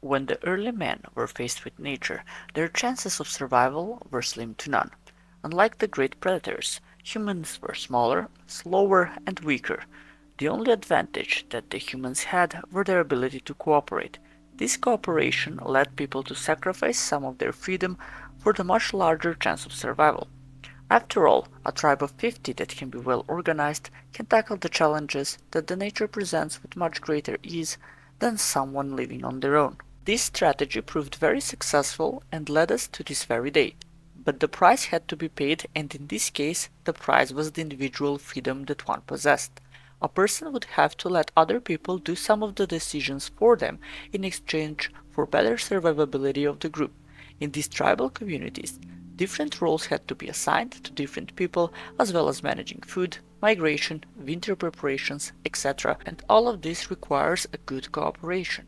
When the early men were faced with nature, their chances of survival were slim to none. Unlike the great predators, humans were smaller, slower, and weaker. The only advantage that the humans had were their ability to cooperate. This cooperation led people to sacrifice some of their freedom for the much larger chance of survival. After all, a tribe of 50 that can be well organized can tackle the challenges that the nature presents with much greater ease than someone living on their own. This strategy proved very successful and led us to this very day. But the price had to be paid, and in this case, the price was the individual freedom that one possessed. A person would have to let other people do some of the decisions for them in exchange for better survivability of the group. In these tribal communities, different roles had to be assigned to different people, as well as managing food, migration, winter preparations, etc., and all of this requires a good cooperation.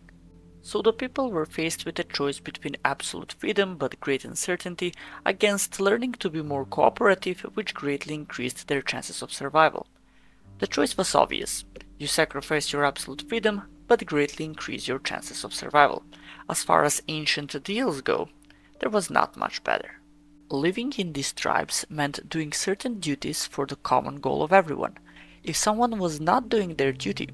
So the people were faced with a choice between absolute freedom but great uncertainty against learning to be more cooperative, which greatly increased their chances of survival. The choice was obvious. You sacrifice your absolute freedom, but greatly increase your chances of survival. As far as ancient deals go, there was not much better. Living in these tribes meant doing certain duties for the common goal of everyone. If someone was not doing their duty,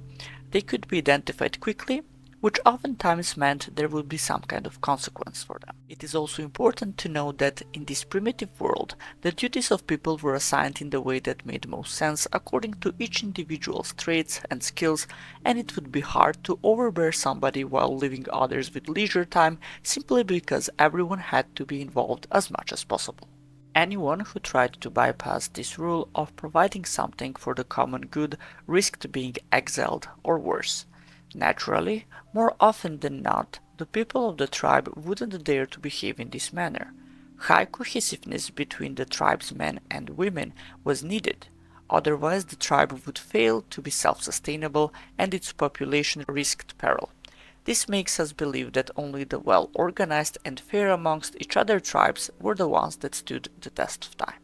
they could be identified quickly, which oftentimes meant there would be some kind of consequence for them. It is also important to know that in this primitive world, the duties of people were assigned in the way that made most sense according to each individual's traits and skills, and it would be hard to overbear somebody while leaving others with leisure time simply because everyone had to be involved as much as possible. Anyone who tried to bypass this rule of providing something for the common good risked being exiled or worse. Naturally, more often than not, the people of the tribe wouldn't dare to behave in this manner. High cohesiveness between the tribe's men and women was needed, otherwise the tribe would fail to be self-sustainable and its population risked peril. This makes us believe that only the well-organized and fair amongst each other tribes were the ones that stood the test of time.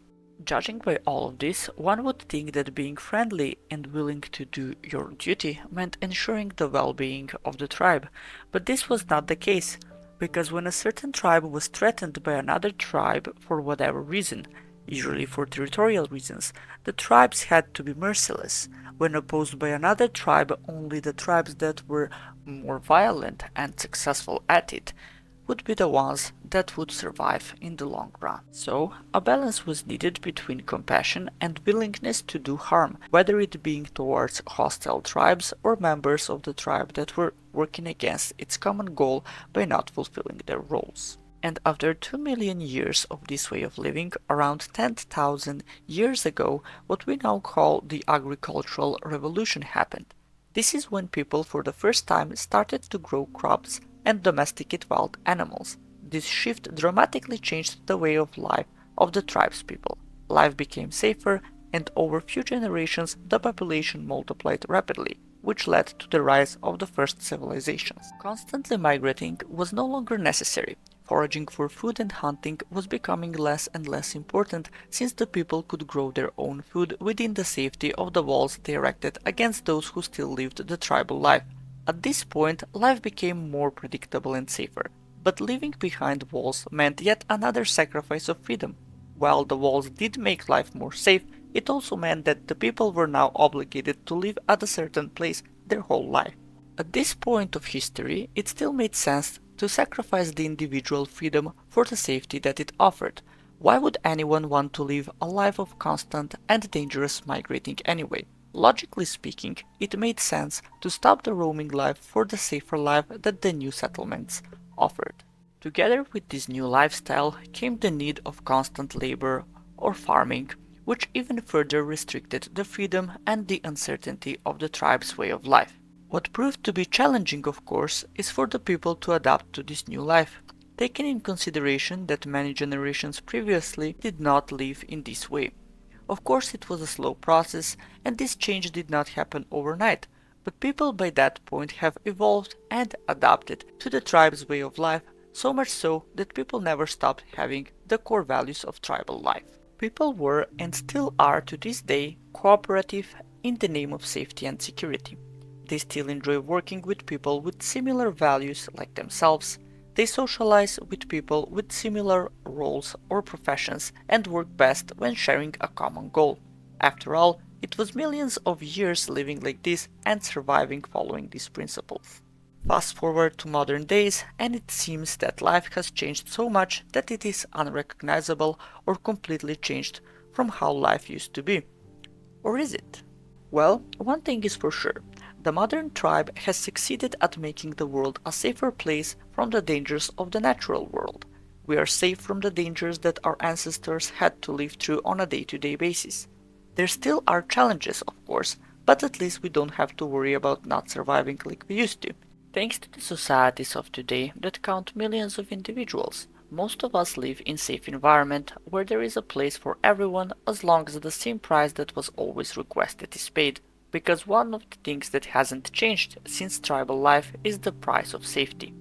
Judging by all of this, one would think that being friendly and willing to do your duty meant ensuring the well-being of the tribe, but this was not the case, because when a certain tribe was threatened by another tribe for whatever reason, usually for territorial reasons, the tribes had to be merciless. When opposed by another tribe, only the tribes that were more violent and successful at it would be the ones that would survive in the long run. So, a balance was needed between compassion and willingness to do harm, whether it being towards hostile tribes or members of the tribe that were working against its common goal by not fulfilling their roles. And after 2 million years of this way of living, around 10,000 years ago, what we now call the agricultural revolution happened. This is when people for the first time started to grow crops and domesticate wild animals. This shift dramatically changed the way of life of the tribe's people. Life became safer, and over few generations the population multiplied rapidly, which led to the rise of the first civilizations. Constantly migrating was no longer necessary. Foraging for food and hunting was becoming less and less important since the people could grow their own food within the safety of the walls they erected against those who still lived the tribal life. At this point, life became more predictable and safer, but leaving behind walls meant yet another sacrifice of freedom. While the walls did make life more safe, it also meant that the people were now obligated to live at a certain place their whole life. At this point of history, it still made sense to sacrifice the individual freedom for the safety that it offered. Why would anyone want to live a life of constant and dangerous migrating anyway? Logically speaking, it made sense to stop the roaming life for the safer life that the new settlements offered. Together with this new lifestyle came the need of constant labor or farming, which even further restricted the freedom and the uncertainty of the tribe's way of life. What proved to be challenging, of course, is for the people to adapt to this new life, taking in consideration that many generations previously did not live in this way. Of course, it was a slow process, and this change did not happen overnight, but people by that point have evolved and adapted to the tribe's way of life, so much so that people never stopped having the core values of tribal life. People were and still are to this day cooperative in the name of safety and security. They still enjoy working with people with similar values like themselves. They socialize with people with similar roles or professions and work best when sharing a common goal. After all, it was millions of years living like this and surviving following these principles. Fast forward to modern days, and it seems that life has changed so much that it is unrecognizable or completely changed from how life used to be. Or is it? Well, one thing is for sure. The modern tribe has succeeded at making the world a safer place from the dangers of the natural world. We are safe from the dangers that our ancestors had to live through on a day-to-day basis. There still are challenges, of course, but at least we don't have to worry about not surviving like we used to. Thanks to the societies of today that count millions of individuals, most of us live in a safe environment where there is a place for everyone as long as the same price that was always requested is paid, because one of the things that hasn't changed since tribal life is the price of safety.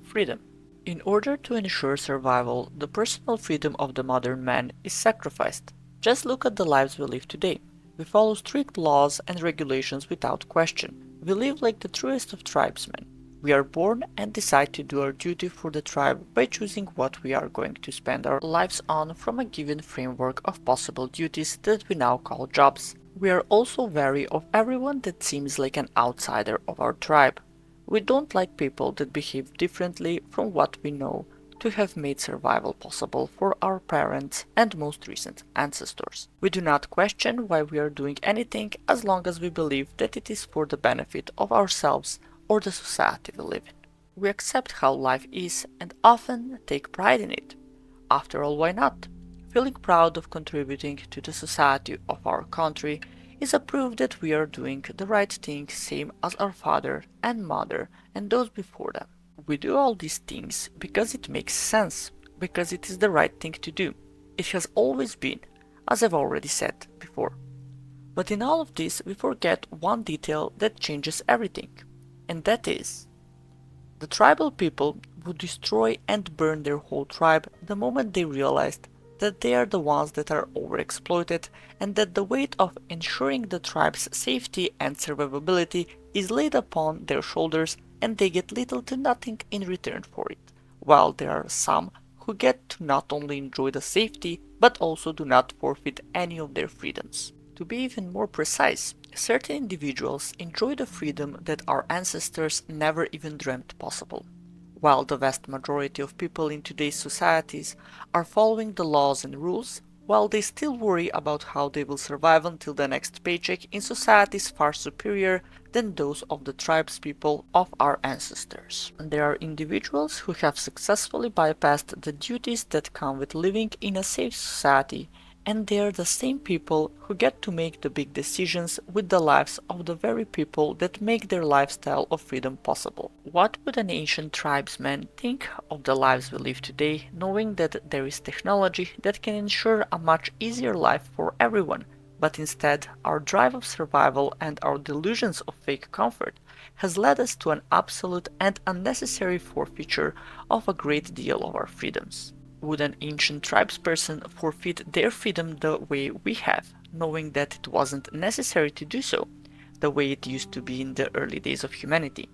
Freedom. In order to ensure survival, the personal freedom of the modern man is sacrificed. Just look at the lives we live today. We follow strict laws and regulations without question. We live like the truest of tribesmen. We are born and decide to do our duty for the tribe by choosing what we are going to spend our lives on from a given framework of possible duties that we now call jobs. We are also wary of everyone that seems like an outsider of our tribe. We don't like people that behave differently from what we know to have made survival possible for our parents and most recent ancestors. We do not question why we are doing anything as long as we believe that it is for the benefit of ourselves or the society we live in. We accept how life is and often take pride in it. After all, why not? Feeling proud of contributing to the society of our country is a proof that we are doing the right thing, same as our father and mother and those before them. We do all these things because it makes sense, because it is the right thing to do. It has always been, as I've already said before. But in all of this, we forget one detail that changes everything, and that is the tribal people would destroy and burn their whole tribe the moment they realized that they are the ones that are overexploited and that the weight of ensuring the tribe's safety and survivability is laid upon their shoulders and they get little to nothing in return for it, while there are some who get to not only enjoy the safety but also do not forfeit any of their freedoms. To be even more precise, certain individuals enjoy the freedom that our ancestors never even dreamt possible. While the vast majority of people in today's societies are following the laws and rules, while they still worry about how they will survive until the next paycheck in societies far superior than those of the tribespeople of our ancestors. And there are individuals who have successfully bypassed the duties that come with living in a safe society, and they are the same people who get to make the big decisions with the lives of the very people that make their lifestyle of freedom possible. What would an ancient tribesman think of the lives we live today, knowing that there is technology that can ensure a much easier life for everyone, but instead our drive of survival and our delusions of fake comfort has led us to an absolute and unnecessary forfeiture of a great deal of our freedoms? Would an ancient tribesperson forfeit their freedom the way we have, knowing that it wasn't necessary to do so, the way it used to be in the early days of humanity?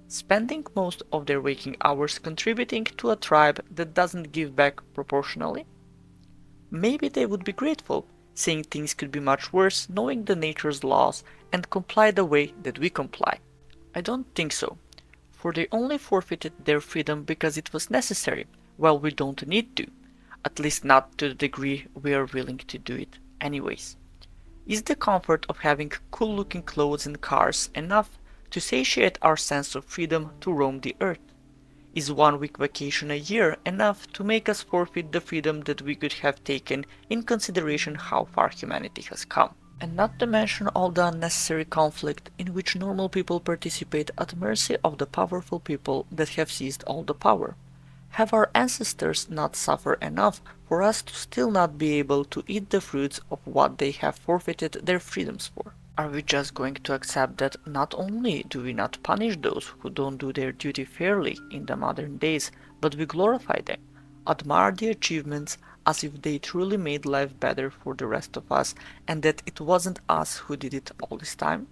Spending most of their waking hours contributing to a tribe that doesn't give back proportionally? Maybe they would be grateful, saying things could be much worse, knowing the nature's laws and comply the way that we comply. I don't think so, for they only forfeited their freedom because it was necessary. Well, we don't need to, at least not to the degree we are willing to do it anyways. Is the comfort of having cool looking clothes and cars enough to satiate our sense of freedom to roam the earth? Is 1 week vacation a year enough to make us forfeit the freedom that we could have taken in consideration how far humanity has come? And not to mention all the unnecessary conflict in which normal people participate at mercy of the powerful people that have seized all the power. Have our ancestors not suffered enough for us to still not be able to eat the fruits of what they have forfeited their freedoms for? Are we just going to accept that not only do we not punish those who don't do their duty fairly in the modern days, but we glorify them, admire their achievements as if they truly made life better for the rest of us and that it wasn't us who did it all this time?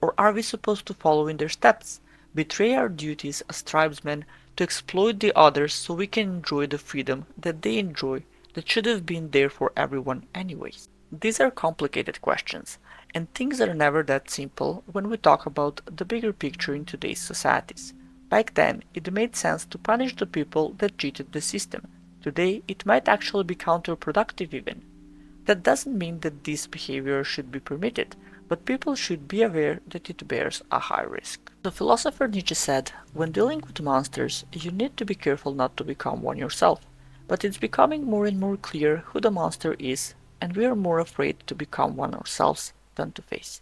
Or are we supposed to follow in their steps, betray our duties as tribesmen, to exploit the others so we can enjoy the freedom that they enjoy that should have been there for everyone anyways? These are complicated questions, and things are never that simple when we talk about the bigger picture in today's societies. Back then, it made sense to punish the people that cheated the system. Today, it might actually be counterproductive even. That doesn't mean that this behavior should be permitted, but people should be aware that it bears a high risk. The philosopher Nietzsche said, when dealing with monsters, you need to be careful not to become one yourself. But it's becoming more and more clear who the monster is, and we are more afraid to become one ourselves than to face.